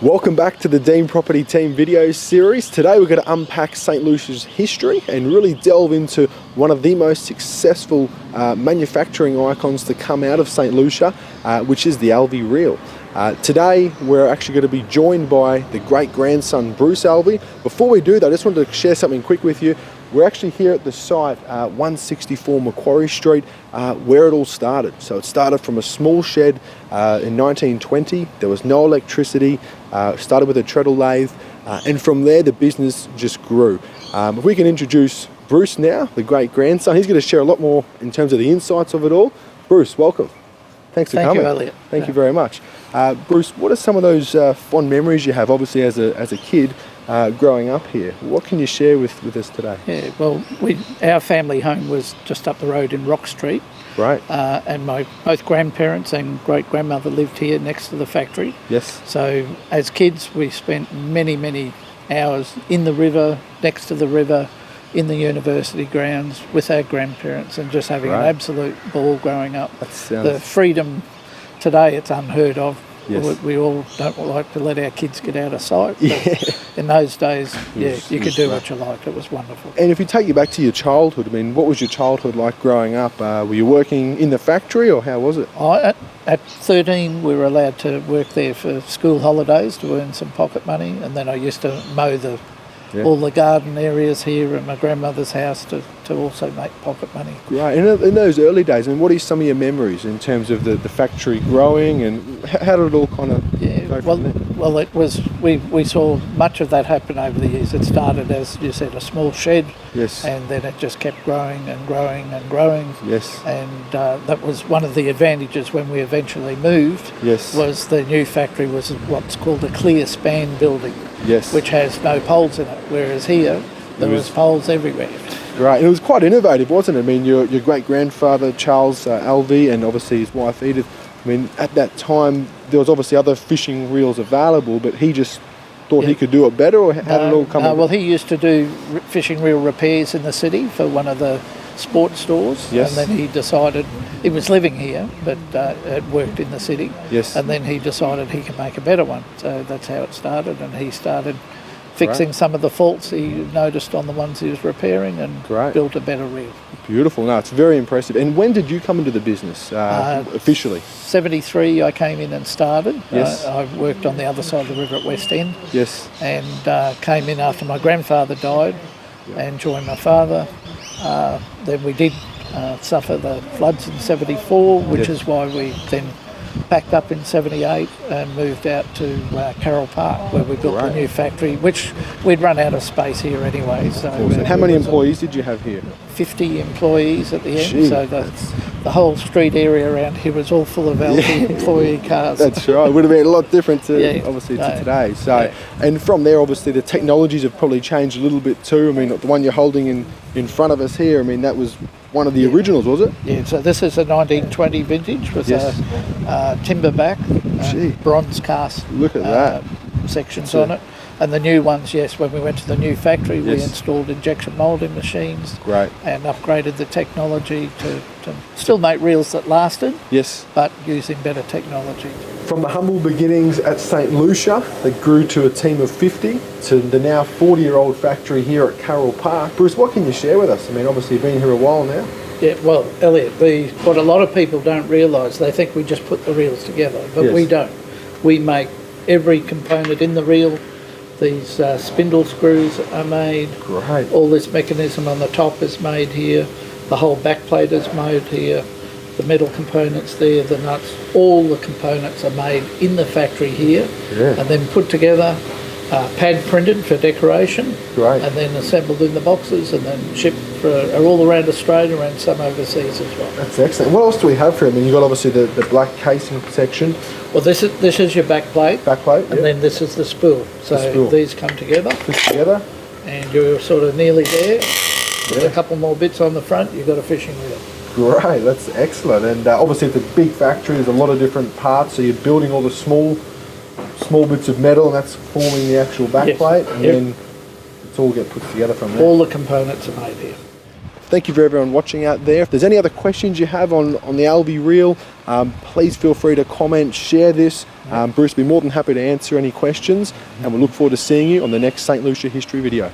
Welcome back to the Dean Property Team video series. Today we're going to unpack St Lucia's history and really delve into one of the most successful manufacturing icons to come out of St Lucia, which is the Alvey Reel. Today we're actually going to be joined by the great-grandson Bruce Alvey. Before we do that, I just wanted to share something quick with you. We're actually here at the site, 164 Macquarie Street, where it all started. So it started from a small shed in 1920. There was no electricity. Started with a treadle lathe, and from there the business just grew. If we can introduce Bruce now, the great-grandson, he's going to share a lot more in terms of the insights of it all. Bruce, welcome. Thanks for coming. Thank you, Elliot. Thank you very much. Bruce, what are some of those fond memories you have, obviously as a kid, growing up here? What can you share with us today? Yeah, well, our family home was just up the road in Rock Street. Right. And my both grandparents and great-grandmother lived here next to the factory. Yes. So as kids, we spent many hours in the river, next to the river, in the university grounds with our grandparents and just having an absolute ball growing up. The freedom today, it's unheard of. Yes. We all don't like to let our kids get out of sight. But in those days, you could do what you liked. It was wonderful. And if you take you back to your childhood, I mean, what was your childhood like growing up? Were you working in the factory or how was it? At 13, we were allowed to work there for school holidays to earn some pocket money, and then I used to mow all the garden areas here at my grandmother's house to also make pocket money. Right. In those early days, I mean, what are some of your memories in terms of the factory growing, and how did it all kind of go from there? Well, it was we saw much of that happen over the years. It started, as you said, a small shed, yes, and then it just kept growing and growing and growing. Yes, and that was one of the advantages when we eventually moved. Yes, was the new factory was what's called a clear span building. Yes, which has no poles in it, whereas here there was poles everywhere. Right, and it was quite innovative, wasn't it? I mean, your great-grandfather Charles Alvey and obviously his wife Edith, I mean, at that time there was obviously other fishing reels available, but he just thought he could do it better, or how did it all come about? Well, he used to do fishing reel repairs in the city for one of the sports stores, and then he decided, he was living here but had worked in the city, and then he decided he could make a better one. So that's how it started, and he started fixing some of the faults he noticed on the ones he was repairing and built a better reel. Beautiful. No, it's very impressive. And when did you come into the business officially? 73 I came in and started. Yes. I worked on the other side of the river at West End. Yes. And came in after my grandfather died and joined my father. Then we did suffer the floods in 74, which is why we then packed up in 78 and moved out to Carroll Park, where we built the new factory, which we'd run out of space here anyway. So and how many employees did you have here? 50 employees at the end. So the whole street area around here was all full of Alvey employee cars. That's right. It would have been a lot different to today. So and from there, obviously, the technologies have probably changed a little bit too. I mean, the one you're holding in front of us here, I mean, that was one of the originals, was it? Yeah, so this is a 1920 vintage with a timber back, bronze cast. Look at that. Sections on it. And the new ones, when we went to the new factory, we installed injection moulding machines. Great. And upgraded the technology to still make reels that lasted. Yes. But using better technology. From the humble beginnings at St Lucia that grew to a team of 50 to the now 40-year-old factory here at Carroll Park. Bruce, what can you share with us? I mean, obviously you've been here a while now. Yeah, well, Elliot, what a lot of people don't realise, they think we just put the reels together, but we don't. We make every component in the reel. These spindle screws are made. Great. All this mechanism on the top is made here. The whole back plate is made here. The metal components there, the nuts, all the components are made in the factory here and then put together, pad printed for decoration, and then assembled in the boxes and then shipped all around Australia and some overseas as well. That's excellent. What else do we have here? I mean, you've got obviously the black casing section. Well, this is your back plate. And then this is the spool. So these come together. And you're sort of nearly there. With a couple more bits on the front, you've got a fishing reel. Great, that's excellent. And obviously it's a big factory, there's a lot of different parts, so you're building all the small bits of metal and that's forming the actual back plate, and then it's all get put together from there. All the components are made here. Thank you for everyone watching out there. If there's any other questions you have on the Alvey reel, please feel free to comment, share this. Bruce will be more than happy to answer any questions, and we'll look forward to seeing you on the next St Lucia history video.